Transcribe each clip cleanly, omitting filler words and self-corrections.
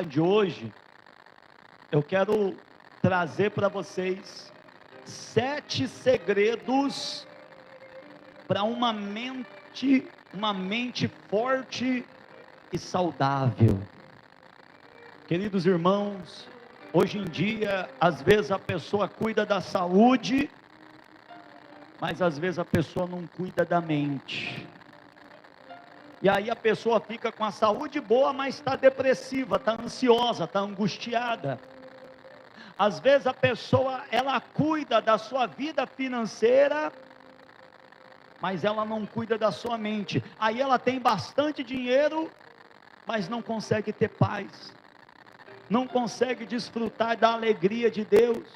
De hoje, eu quero trazer para vocês 7 segredos para uma mente forte e saudável. Queridos irmãos, hoje em dia, às vezes a pessoa cuida da saúde, mas às vezes a pessoa não cuida da mente. E aí a pessoa fica com a saúde boa, mas está depressiva, está ansiosa, está angustiada. Às vezes a pessoa, ela cuida da sua vida financeira, mas ela não cuida da sua mente. Aí ela tem bastante dinheiro, mas não consegue ter paz, não consegue desfrutar da alegria de Deus.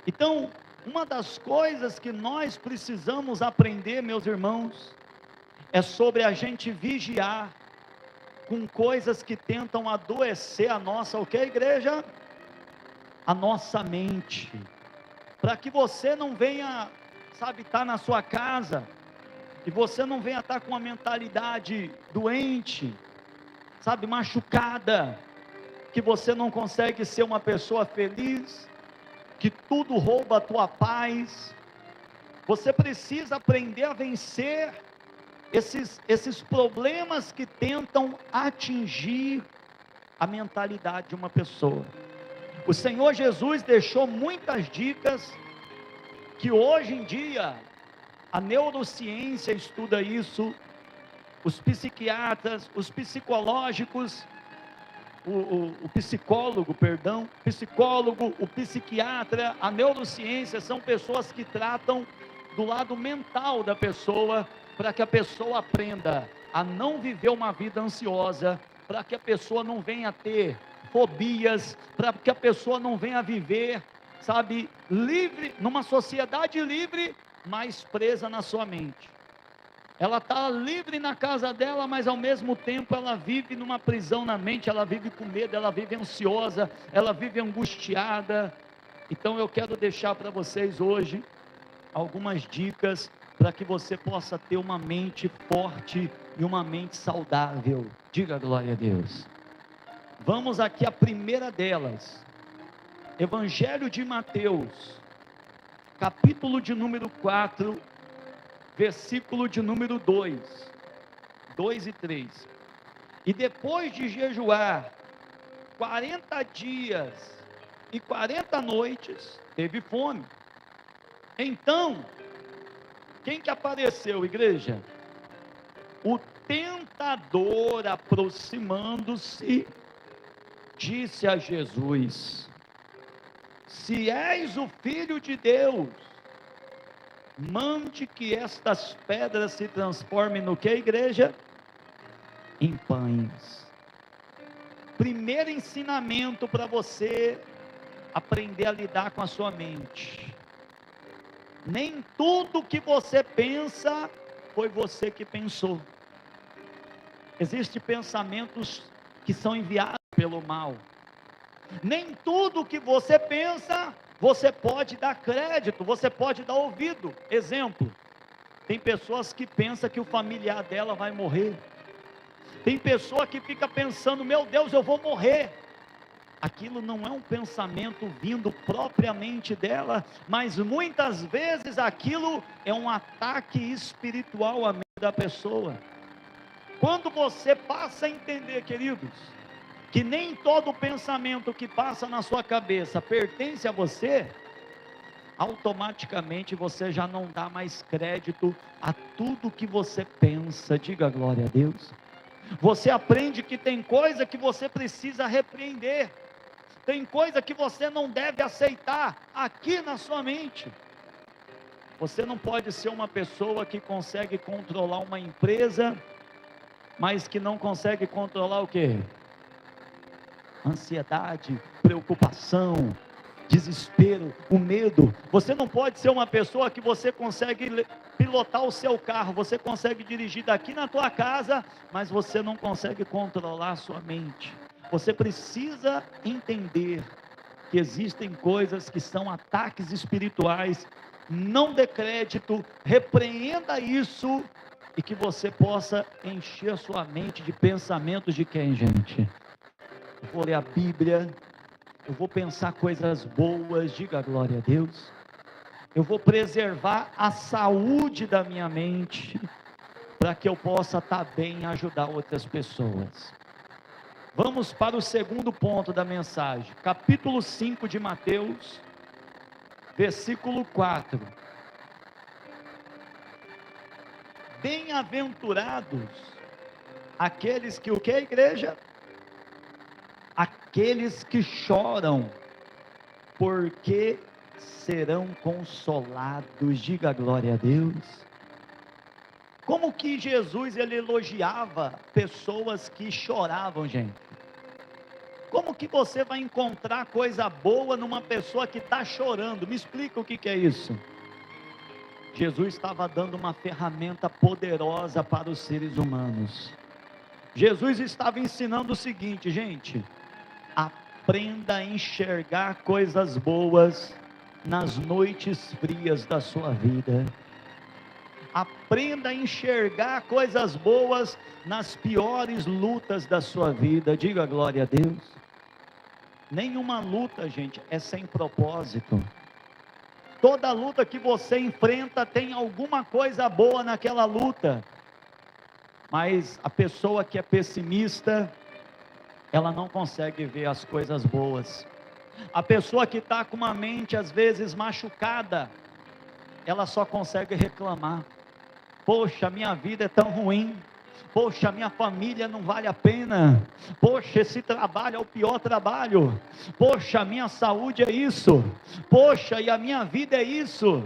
Então, uma das coisas que nós precisamos aprender, meus irmãos, é sobre a gente vigiar com coisas que tentam adoecer a nossa, o que, igreja? A nossa mente, para que você não venha, estar na sua casa, e você não venha estar com uma mentalidade doente, machucada, que você não consegue ser uma pessoa feliz, que tudo rouba a tua paz. Você precisa aprender a vencer esses problemas que tentam atingir a mentalidade de uma pessoa. O Senhor Jesus deixou muitas dicas que hoje em dia a neurociência estuda isso, os psiquiatras, os psicológicos, o psicólogo, o psiquiatra, a neurociência são pessoas que tratam do lado mental da pessoa, para que a pessoa aprenda a não viver uma vida ansiosa, para que a pessoa não venha a ter fobias, para que a pessoa não venha a viver, livre, numa sociedade livre, mas presa na sua mente. Ela está livre na casa dela, mas ao mesmo tempo ela vive numa prisão na mente, ela vive com medo, ela vive ansiosa, ela vive angustiada. Então eu quero deixar para vocês hoje algumas dicas para que você possa ter uma mente forte e uma mente saudável. Diga glória a Deus. Vamos aqui a primeira delas, Evangelho de Mateus, capítulo de número 4, versículo de número 2 e 3. E depois de jejuar 40 dias e 40 noites, teve fome. Então, quem que apareceu, igreja? O tentador, aproximando-se, disse a Jesus: se és o Filho de Deus, mande que estas pedras se transformem no que, igreja? Em pães. Primeiro ensinamento para você aprender a lidar com a sua mente: nem tudo que você pensa foi você que pensou. Existem pensamentos que são enviados pelo mal. Nem tudo que você pensa você pode dar crédito, você pode dar ouvido. Exemplo: tem pessoas que pensam que o familiar dela vai morrer. Tem pessoa que fica pensando: meu Deus, eu vou morrer. Aquilo não é um pensamento vindo propriamente dela, mas muitas vezes aquilo é um ataque espiritual à mente da pessoa. Quando você passa a entender, queridos, que nem todo pensamento que passa na sua cabeça pertence a você, automaticamente você já não dá mais crédito a tudo que você pensa. Diga glória a Deus. Você aprende que tem coisa que você precisa repreender, tem coisa que você não deve aceitar aqui na sua mente. Você não pode ser uma pessoa que consegue controlar uma empresa, mas que não consegue controlar o quê? Ansiedade, preocupação, desespero, o medo. Você não pode ser uma pessoa que você consegue pilotar o seu carro, você consegue dirigir daqui na tua casa, mas você não consegue controlar a sua mente. Você precisa entender que existem coisas que são ataques espirituais. Não dê crédito, repreenda isso, e que você possa encher a sua mente de pensamentos de quem, gente? vou ler a Bíblia, eu vou pensar coisas boas, diga glória a Deus. Eu vou preservar a saúde da minha mente, para que eu possa estar bem e ajudar outras pessoas. Vamos para o segundo ponto da mensagem, capítulo 5 de Mateus, versículo 4. Bem-aventurados aqueles que, o que, igreja? Aqueles que choram, porque serão consolados, diga glória a Deus. Como que Jesus, ele elogiava pessoas que choravam, gente? Como que você vai encontrar coisa boa numa pessoa que está chorando? Me explica o que é isso. Jesus estava dando uma ferramenta poderosa para os seres humanos. Jesus estava ensinando o seguinte, gente: aprenda a enxergar coisas boas nas noites frias da sua vida. Aprenda a enxergar coisas boas nas piores lutas da sua vida. Diga glória a Deus. Nenhuma luta, gente, é sem propósito. Toda luta que você enfrenta tem alguma coisa boa naquela luta. Mas a pessoa que é pessimista, ela não consegue ver as coisas boas. A pessoa que está com uma mente às vezes machucada, ela só consegue reclamar. Poxa, minha vida é tão ruim. Poxa, minha família não vale a pena. Poxa, esse trabalho é o pior trabalho. Poxa, a minha saúde é isso. Poxa, e a minha vida é isso.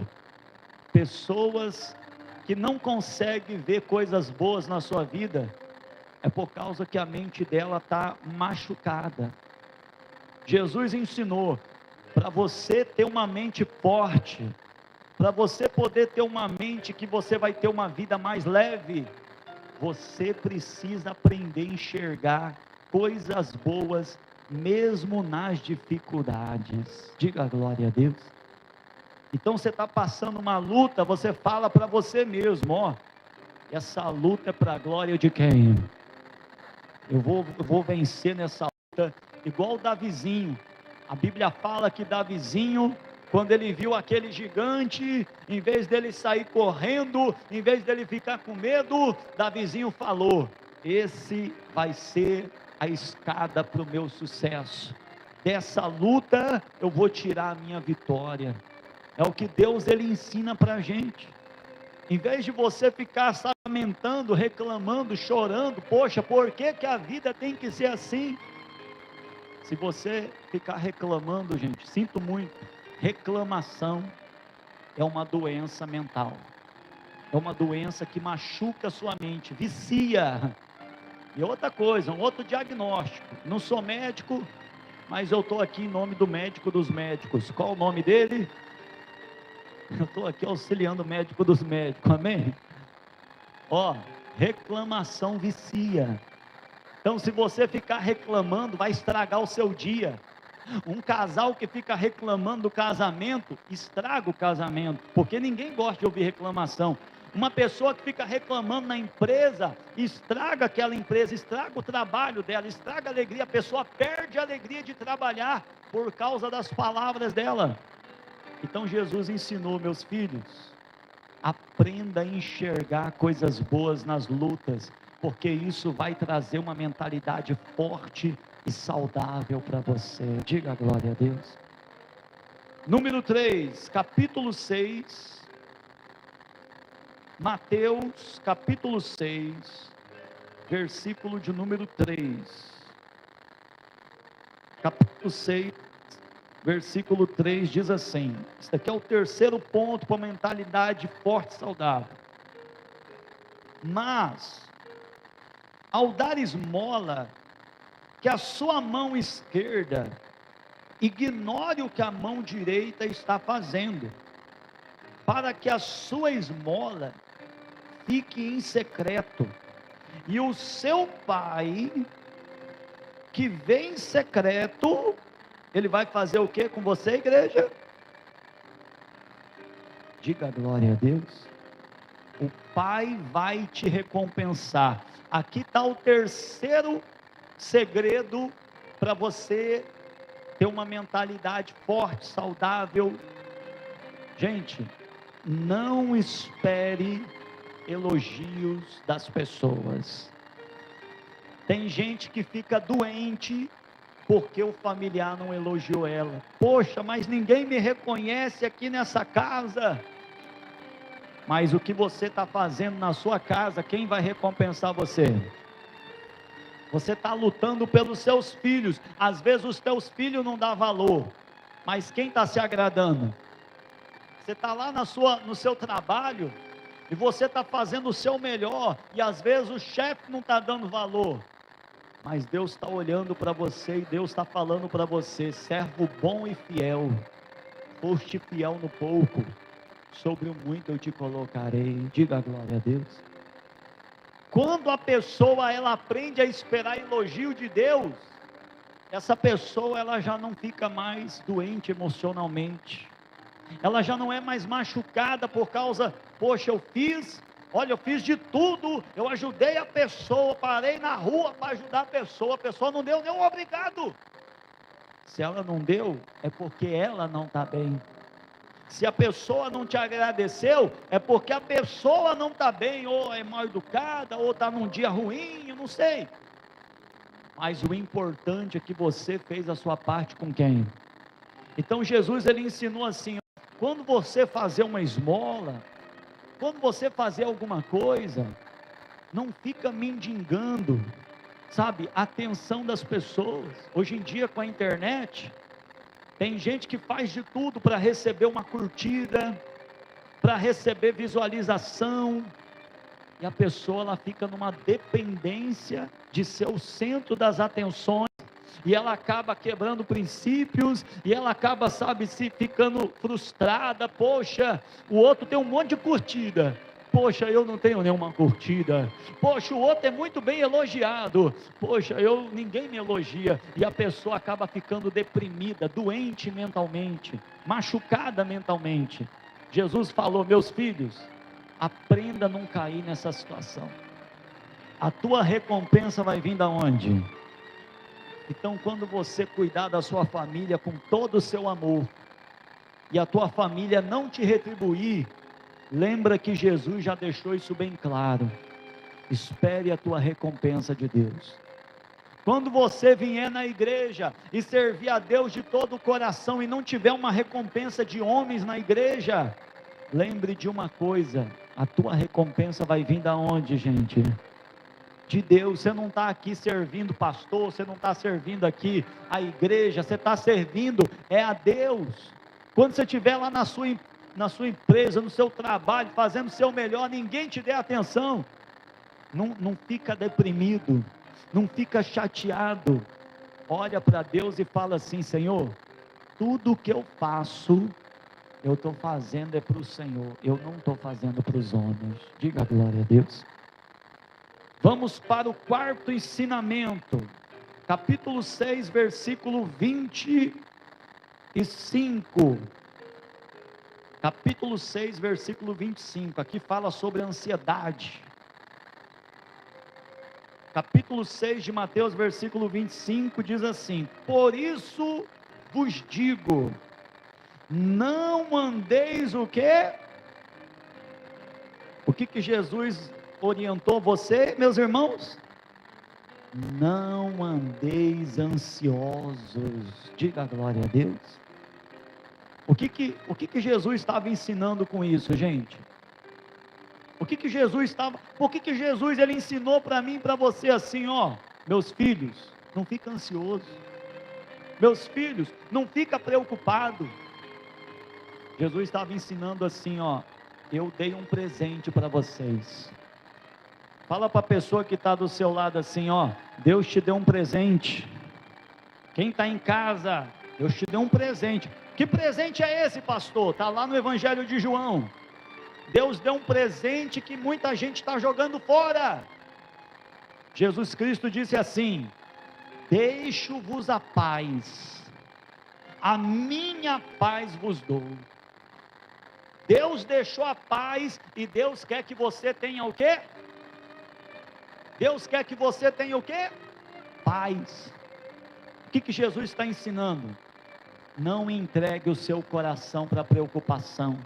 Pessoas que não conseguem ver coisas boas na sua vida, é por causa que a mente dela está machucada. Jesus ensinou, para você ter uma mente forte, para você poder ter uma mente que você vai ter uma vida mais leve, você precisa aprender a enxergar coisas boas, mesmo nas dificuldades. Diga glória a Deus. Então você está passando uma luta, você fala para você mesmo, ó, essa luta é para a glória de quem? Eu vou vencer nessa luta, igual o Davizinho. A Bíblia fala que Davizinho, quando ele viu aquele gigante, em vez dele sair correndo, em vez dele ficar com medo, Davizinho falou: esse vai ser a escada para o meu sucesso. Dessa luta eu vou tirar a minha vitória. É o que Deus, ele ensina para a gente. Em vez de você ficar se lamentando, reclamando, chorando, poxa, por que a vida tem que ser assim? Se você ficar reclamando, gente, sinto muito, reclamação é uma doença mental, é uma doença que machuca a sua mente, vicia. E outra coisa, um outro diagnóstico, não sou médico, mas eu estou aqui em nome do médico dos médicos. Qual o nome dele? Eu estou aqui auxiliando o médico dos médicos, amém? Ó, reclamação vicia. Então, se você ficar reclamando, vai estragar o seu dia. Um casal que fica reclamando do casamento, estraga o casamento, porque ninguém gosta de ouvir reclamação. Uma pessoa que fica reclamando na empresa, estraga aquela empresa, estraga o trabalho dela, estraga a alegria, a pessoa perde a alegria de trabalhar, por causa das palavras dela. Então Jesus ensinou, meus filhos, aprenda a enxergar coisas boas nas lutas, porque isso vai trazer uma mentalidade forte e saudável para você. Diga glória a Deus. Número 3, capítulo 6, Mateus, capítulo 6, versículo de número 3. Capítulo 6, versículo 3 diz assim: isso aqui é o terceiro ponto para uma mentalidade forte e saudável. Mas, ao dar esmola, que a sua mão esquerda ignore o que a mão direita está fazendo, para que a sua esmola fique em secreto, e o seu pai, que vem em secreto, ele vai fazer o que com você, igreja? Diga glória a Deus. O pai vai te recompensar. Aqui está o terceiro segredo para você ter uma mentalidade forte, saudável. Gente, não espere elogios das pessoas. Tem gente que fica doente porque o familiar não elogiou ela. Poxa, mas ninguém me reconhece aqui nessa casa. Mas o que você está fazendo na sua casa, quem vai recompensar você? Você está lutando pelos seus filhos. Às vezes os teus filhos não dão valor, mas quem está se agradando? Você está lá no seu trabalho, e você está fazendo o seu melhor, e às vezes o chefe não está dando valor, mas Deus está olhando para você, e Deus está falando para você: servo bom e fiel, foste fiel no pouco, sobre o muito eu te colocarei. Diga glória a Deus. Quando a pessoa ela aprende a esperar elogio de Deus, essa pessoa ela já não fica mais doente emocionalmente, ela já não é mais machucada por causa, poxa, eu fiz de tudo, eu ajudei a pessoa, parei na rua para ajudar a pessoa não deu nenhum obrigado. Se ela não deu, é porque ela não está bem. Se a pessoa não te agradeceu, é porque a pessoa não está bem, ou é mal educada, ou está num dia ruim, eu não sei. Mas o importante é que você fez a sua parte com quem? Então Jesus ele ensinou assim: quando você fazer uma esmola, quando você fazer alguma coisa, não fica mendigando, sabe, a atenção das pessoas. Hoje em dia com a internet, tem gente que faz de tudo para receber uma curtida, para receber visualização, e a pessoa ela fica numa dependência de ser o centro das atenções, e ela acaba quebrando princípios, e ela acaba, sabe, se ficando frustrada. Poxa, o outro tem um monte de curtida, poxa, eu não tenho nenhuma curtida. Poxa, o outro é muito bem elogiado, poxa, ninguém me elogia, e a pessoa acaba ficando deprimida, doente mentalmente, machucada mentalmente. Jesus falou: meus filhos, aprenda a não cair nessa situação. A tua recompensa vai vir da onde? Então, quando você cuidar da sua família com todo o seu amor, e a tua família não te retribuir, lembra que Jesus já deixou isso bem claro: espere a tua recompensa de Deus. Quando você vier na igreja e servir a Deus de todo o coração, e não tiver uma recompensa de homens na igreja, lembre de uma coisa: a tua recompensa vai vir da onde, gente? De Deus. Você não está aqui servindo pastor, você não está servindo aqui a igreja, você está servindo a Deus. Quando você estiver lá na sua empresa, no seu trabalho, fazendo o seu melhor, ninguém te der atenção, não fica deprimido, não fica chateado, olha para Deus e fala assim: Senhor, tudo o que eu faço, eu estou fazendo para o Senhor, eu não estou fazendo para os homens. Diga glória a Deus. Vamos para o quarto ensinamento, capítulo 6, versículo 25. Capítulo 6, versículo 25, aqui fala sobre a ansiedade. Capítulo 6 de Mateus, versículo 25, diz assim: por isso vos digo, não andeis o quê? O que Jesus orientou você, meus irmãos? Não andeis ansiosos. Diga glória a Deus. O que Jesus estava ensinando com isso, gente? Por que Jesus ele ensinou para mim e para você assim: ó, meus filhos, não fica ansioso, meus filhos, não fica preocupado. Jesus estava ensinando assim: ó, eu dei um presente para vocês. Fala para a pessoa que está do seu lado assim: ó, Deus te deu um presente. Quem está em casa, Deus te deu um presente. Que presente é esse, pastor? Está lá no Evangelho de João. Deus deu um presente que muita gente está jogando fora. Jesus Cristo disse assim: deixo-vos a paz, a minha paz vos dou. Deus deixou a paz, e Deus quer que você tenha o quê? Deus quer que você tenha o quê? Paz. que Jesus está ensinando? Não entregue o seu coração para a preocupação.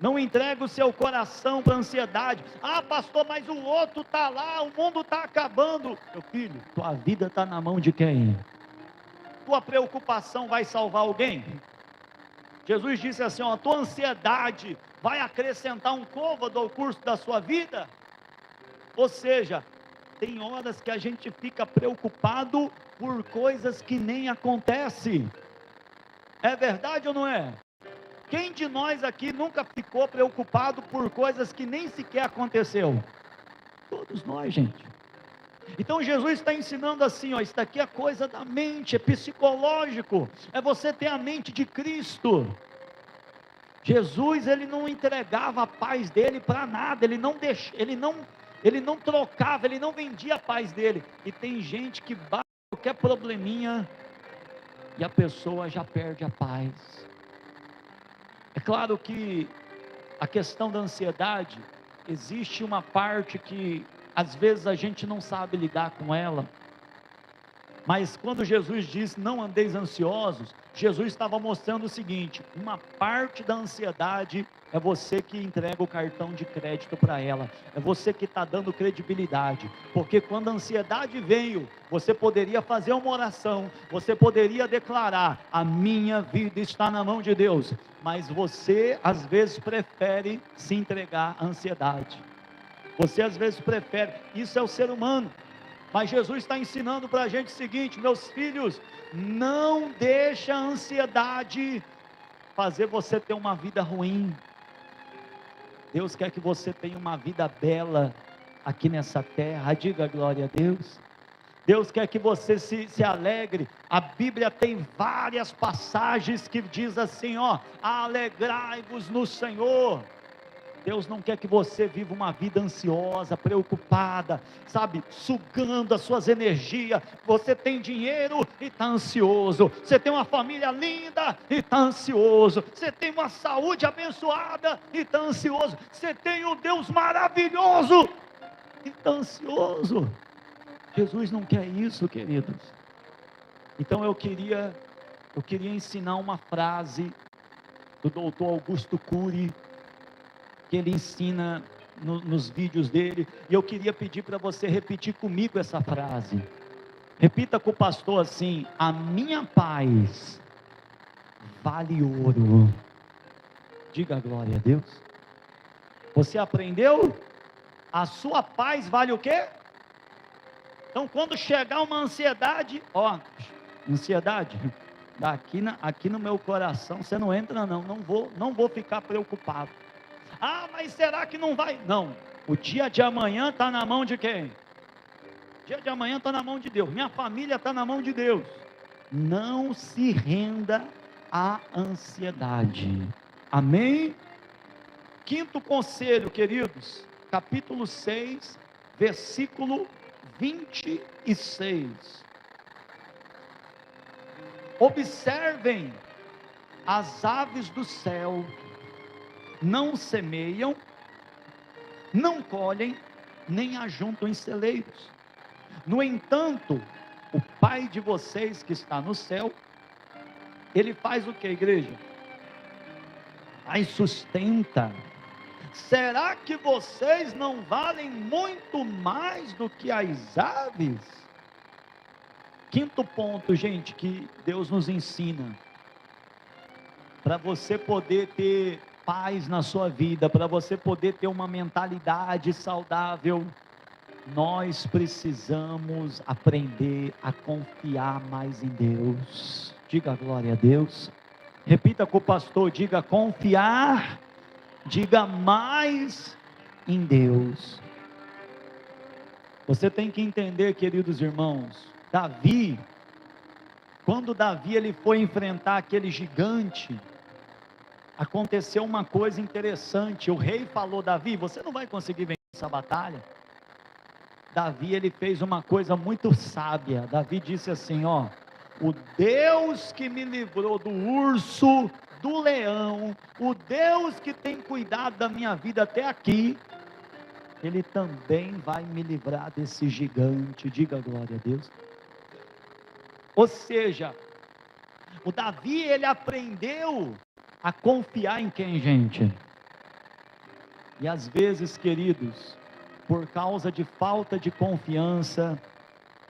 Não entregue o seu coração para a ansiedade. Ah, pastor, mas o outro está lá, o mundo está acabando. Meu filho, tua vida está na mão de quem? Tua preocupação vai salvar alguém? Jesus disse assim, ó, tua ansiedade vai acrescentar um côvado ao curso da sua vida? Ou seja, tem horas que a gente fica preocupado por coisas que nem acontecem. É verdade ou não é? Quem de nós aqui nunca ficou preocupado por coisas que nem sequer aconteceu? Todos nós, gente. Então Jesus está ensinando assim, ó, isso daqui é coisa da mente, é psicológico, é você ter a mente de Cristo. Jesus, ele não entregava a paz dele para nada, ele não trocava, ele não vendia a paz dele. E tem gente que bate qualquer probleminha e a pessoa já perde a paz. É claro que a questão da ansiedade, existe uma parte que às vezes a gente não sabe lidar com ela, mas quando Jesus disse não andeis ansiosos, Jesus estava mostrando o seguinte, uma parte da ansiedade é você que entrega o cartão de crédito para ela, é você que está dando credibilidade, porque quando a ansiedade veio, você poderia fazer uma oração, você poderia declarar, a minha vida está na mão de Deus, mas você às vezes prefere se entregar à ansiedade, você às vezes prefere, isso é o ser humano, mas Jesus está ensinando para a gente o seguinte, meus filhos, não deixa a ansiedade fazer você ter uma vida ruim. Deus quer que você tenha uma vida bela aqui nessa terra, diga glória a Deus. Deus quer que você se alegre. A Bíblia tem várias passagens que diz assim, ó, alegrai-vos no Senhor. Deus não quer que você viva uma vida ansiosa, preocupada, sabe, sugando as suas energias. Você tem dinheiro e está ansioso, você tem uma família linda e está ansioso, você tem uma saúde abençoada e está ansioso, você tem um Deus maravilhoso e está ansioso. Jesus não quer isso, queridos. Então eu queria ensinar uma frase do doutor Augusto Cury, que ele ensina nos vídeos dele, e eu queria pedir para você repetir comigo essa frase. Repita com o pastor assim, a minha paz vale ouro. Diga glória a Deus. Você aprendeu? A sua paz vale o quê? Então quando chegar uma ansiedade, ó, ansiedade, aqui no meu coração, você não entra não vou ficar preocupado. Ah, mas será que não vai? Não, o dia de amanhã está na mão de quem? O dia de amanhã está na mão de Deus, minha família está na mão de Deus. Não se renda à ansiedade, amém? Quinto conselho, queridos, capítulo 6, versículo 26. Observem as aves do céu, não semeiam, não colhem, nem ajuntam em celeiros. No entanto, o Pai de vocês que está no céu, Ele faz o que, igreja? Aí sustenta. Será que vocês não valem muito mais do que as aves? Quinto ponto, gente, que Deus nos ensina, para você poder ter paz na sua vida, para você poder ter uma mentalidade saudável, nós precisamos aprender a confiar mais em Deus. Diga glória a Deus. Repita com o pastor, diga confiar, diga mais em Deus. Você tem que entender, queridos irmãos, Davi, quando Davi ele foi enfrentar aquele gigante, aconteceu uma coisa interessante. O rei falou, Davi, você não vai conseguir vencer essa batalha. Davi ele fez uma coisa muito sábia. Davi disse assim, ó, o Deus que me livrou do urso, do leão, o Deus que tem cuidado da minha vida até aqui, Ele também vai me livrar desse gigante. Diga glória a Deus. Ou seja, o Davi, ele aprendeu a confiar em quem, gente? E às vezes, queridos, por causa de falta de confiança,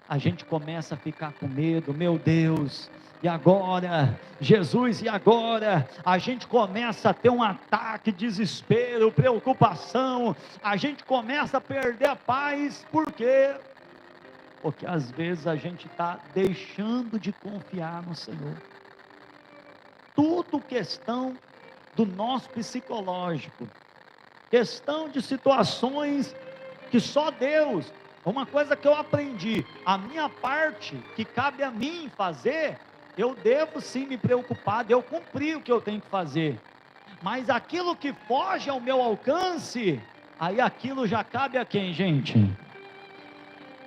a gente começa a ficar com medo. Meu Deus, e agora? Jesus, e agora? A gente começa a ter um ataque, desespero, preocupação, a gente começa a perder a paz. Por quê? Porque às vezes a gente está deixando de confiar no Senhor. Tudo questão do nosso psicológico, questão de situações que só Deus. Uma coisa que eu aprendi, a minha parte que cabe a mim fazer, eu devo sim me preocupar, eu cumprir o que eu tenho que fazer, mas aquilo que foge ao meu alcance, aí aquilo já cabe a quem, gente?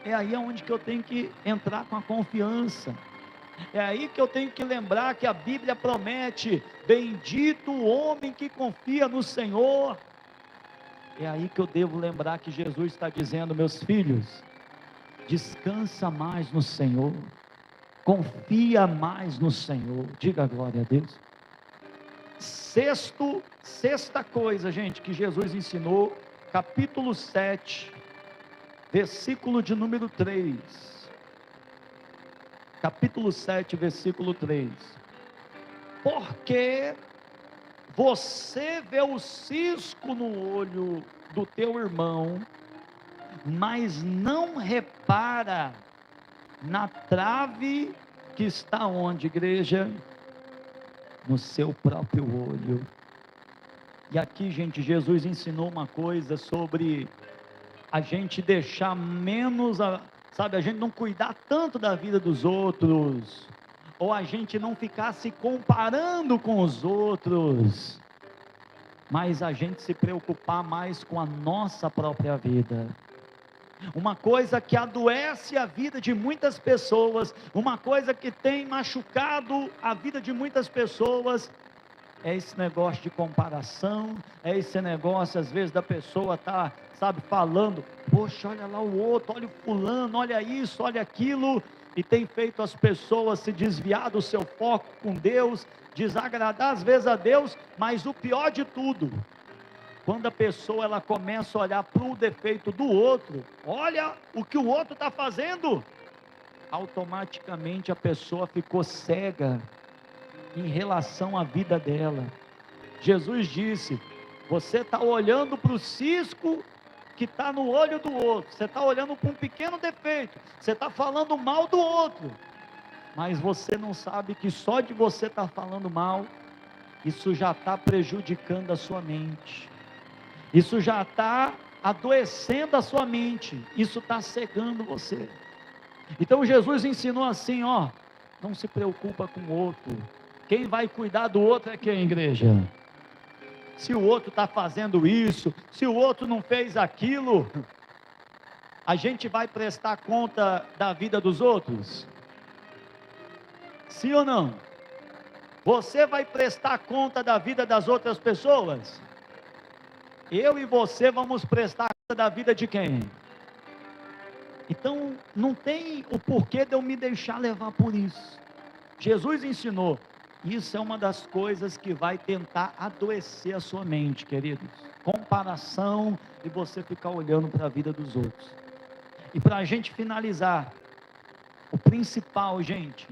É aí onde que eu tenho que entrar com a confiança. É aí que eu tenho que lembrar que a Bíblia promete: bendito o homem que confia no Senhor. É aí que eu devo lembrar que Jesus está dizendo: meus filhos, descansa mais no Senhor, confia mais no Senhor. Diga glória a Deus. Sexta coisa, gente, que Jesus ensinou, capítulo 7, versículo de número 3. Capítulo 7, versículo 3. Porque você vê o cisco no olho do teu irmão, mas não repara na trave que está onde, igreja? No seu próprio olho. E aqui, gente, Jesus ensinou uma coisa sobre a gente deixar menos, sabe, a gente não cuidar tanto da vida dos outros, ou a gente não ficar se comparando com os outros, mas a gente se preocupar mais com a nossa própria vida. Uma coisa que adoece a vida de muitas pessoas, uma coisa que tem machucado a vida de muitas pessoas, é esse negócio de comparação, é esse negócio às vezes da pessoa tá, sabe, falando: poxa, olha lá o outro, olha o fulano, olha isso, olha aquilo, e tem feito as pessoas se desviar do seu foco com Deus, desagradar às vezes a Deus. Mas o pior de tudo, quando a pessoa ela começa a olhar para o defeito do outro, olha o que o outro está fazendo, automaticamente a pessoa ficou cega em relação à vida dela. Jesus disse: você está olhando para o cisco que está no olho do outro, você está olhando para um pequeno defeito, você está falando mal do outro, mas você não sabe que só de você estar falando mal, isso já está prejudicando a sua mente, isso já está adoecendo a sua mente, isso está cegando você. Então Jesus ensinou assim: ó, não se preocupa com o outro, quem vai cuidar do outro é quem, igreja? Se o outro está fazendo isso, se o outro não fez aquilo, a gente vai prestar conta da vida dos outros? Sim ou não? Você vai prestar conta da vida das outras pessoas? Eu e você vamos prestar conta da vida de quem? Então não tem o porquê de eu me deixar levar por isso. Jesus ensinou. Isso é uma das coisas que vai tentar adoecer a sua mente, queridos. Comparação e você ficar olhando para a vida dos outros. E para a gente finalizar, o principal, gente,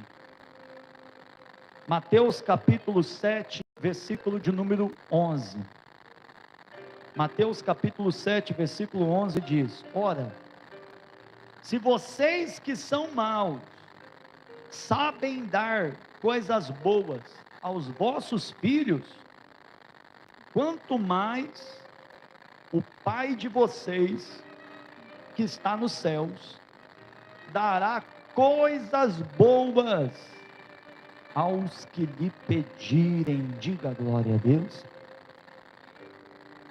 Mateus capítulo 7, versículo de número 11. Mateus capítulo 7, versículo 11 diz: ora, se vocês que são maus sabem dar coisas boas aos vossos filhos, quanto mais o Pai de vocês que está nos céus dará coisas boas aos que lhe pedirem. Diga glória a Deus.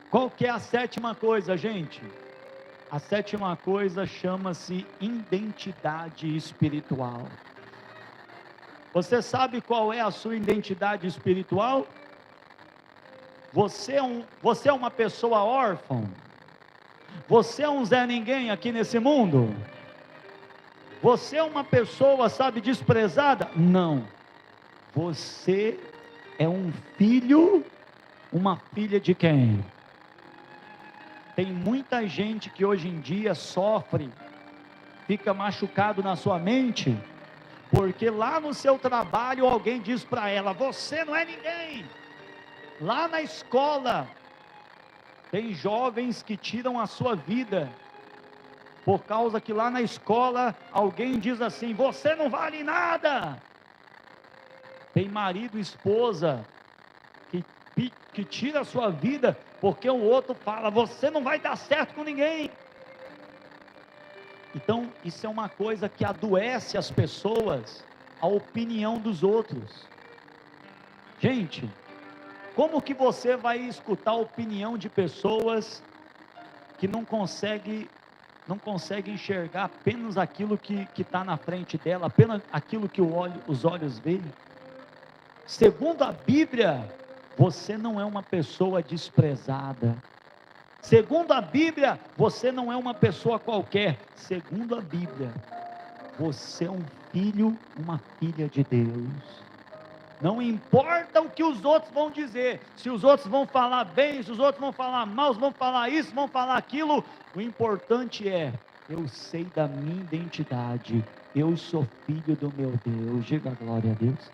Qual que é a sétima coisa, gente? A sétima coisa chama-se identidade espiritual. Você sabe qual é a sua identidade espiritual? Você é uma pessoa órfã? Você é um Zé Ninguém aqui nesse mundo? Você é uma pessoa, sabe, desprezada? Não. Você é um filho, uma filha de quem? Tem muita gente que hoje em dia sofre, fica machucado na sua mente, porque lá no seu trabalho alguém diz para ela: você não é ninguém. Lá na escola, tem jovens que tiram a sua vida, por causa que lá na escola alguém diz assim: você não vale nada. Tem marido e esposa que tira a sua vida, porque o outro fala: você não vai dar certo com ninguém. Então, isso é uma coisa que adoece as pessoas, a opinião dos outros. Gente, como que você vai escutar a opinião de pessoas que não consegue enxergar apenas aquilo que está na frente dela, apenas aquilo que os olhos veem? Segundo a Bíblia, você não é uma pessoa desprezada. Segundo a Bíblia, você não é uma pessoa qualquer. Segundo a Bíblia, você é um filho, uma filha de Deus. Não importa o que os outros vão dizer, se os outros vão falar bem, se os outros vão falar mal, se vão falar isso, vão falar aquilo, o importante é: eu sei da minha identidade, eu sou filho do meu Deus. Diga glória a Deus.